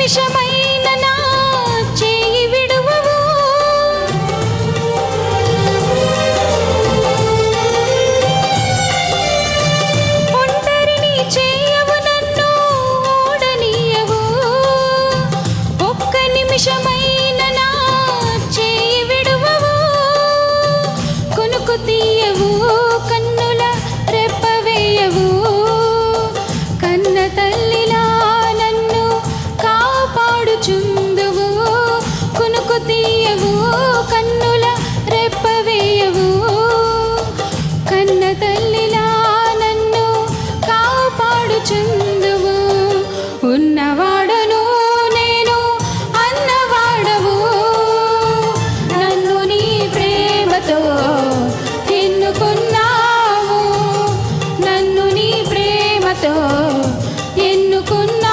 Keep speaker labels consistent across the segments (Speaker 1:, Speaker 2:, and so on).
Speaker 1: నిమిషమైన నా చేయి విడువవు. ఒంటరిని చేయవు, నన్ను ఓడనీయవు. ఒక్క నిమిషమైన నా చేయి విడువవు. కొనుకు తీయవు, కన్నుల రెప్పవేయవు. కన్న తల్లిలా నన్ను కాపాడుచుందువు. కొనుకు తీయవు, కన్నుల రెప్పవేయవు. కన్న తల్లిలా నన్ను కాపాడుచుందువు. ఉన్నవాడను నేను అన్నవాడవు. నన్ను నీ ప్రేమతో ఎన్నుకున్నావు. నన్ను నీ ప్రేమతో ఎన్నుకున్నావు.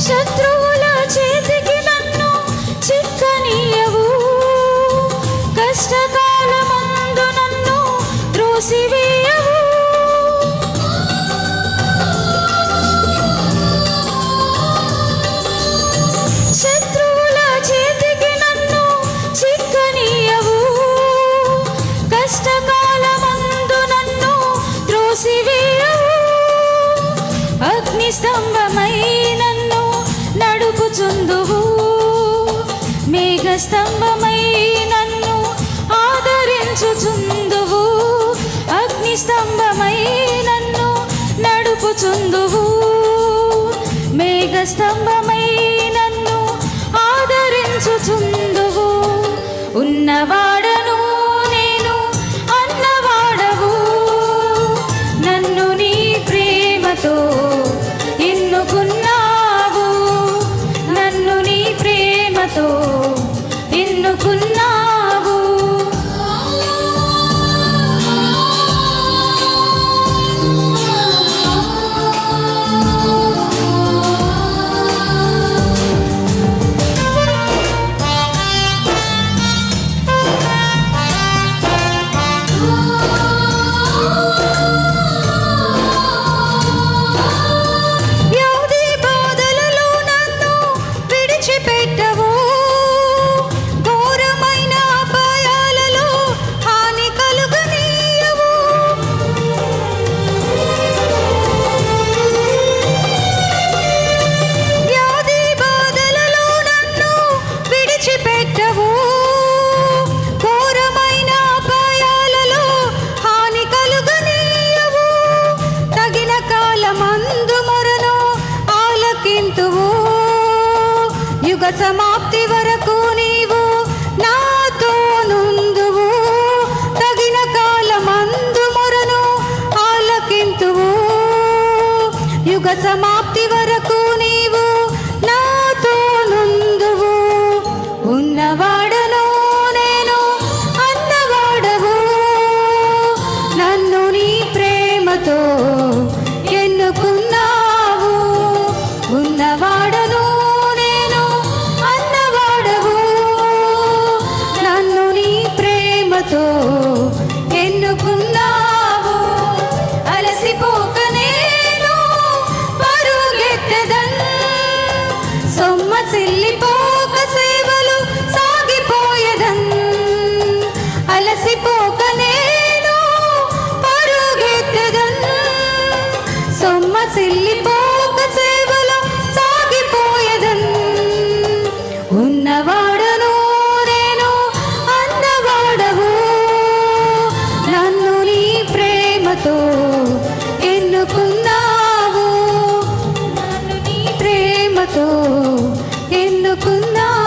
Speaker 1: శత్రువుల చేతికి నన్ను చిక్కనీయవు. కష్టకాలమందు నన్ను త్రోసివేయవు. శత్రువుల చేతికి నన్ను చిక్కనీయవు. కష్టకాలమందు నన్ను త్రోసివేయవు. అగ్నిస్తంభమై నన్ను నడుపుచుందువు. మేఘస్తంభమై నన్ను ఆదరించుచుందువు. అగ్నిస్తంభమై నన్ను నడుపుచుందువు. మేఘస్తంభమై నన్ను ఆదరించుచుందువు. ఉన్నవాడను నేను అన్నవాడవు. నన్ను నీ ప్రేమతో ఎన్నుకున్నావు. నన్ను నీ ప్రేమతో ఎన్నుకున్నావు. వ్యాధి బాధలలో నన్ను విడిచిపెట్టవు. ఘోరమైన అపాయాలలో హాని కలుగనీయవు. వ్యాధి బాధలలో నన్ను విడిచిపెట్టవు. ఘోరమైన అపాయాలలో హాని కలుగనీయవు. తగిన కాలమందు మొరను ఆలకింతువు. యుగ సమాప్తి వరకు నీవు నాతో నుందువు. తగిన కాలమందు మొరను ఆలకింతువు. యుగ సమాప్తి వరకు నీవు నాతో నుందువు. ఉన్నవాడను నేను అన్నవాడవు. నన్ను నీ ప్రేమతో ఎన్నుకున్నావు. ఉన్నవాడను నేను అన్నవాడవు. నన్ను నీ ప్రేమతో ఎన్నుకున్నావు. అలసిపోక నేను పరుగెత్తెదన్. సొమ్మసిల్లిపోక సేవలు సాగిపోయేదన్. అలసిపోక నేను పరుగెత్తెదన్. సొమ్మసిల్లిపోక సేవలు సాగిపోయేదన్. ఉన్నవాడను నేను అన్నవాడవు. నన్ను నీ ప్రేమతో ఎన్నుకున్నావు. నన్ను నీ ప్రేమతో ఎన్నుకున్నావు.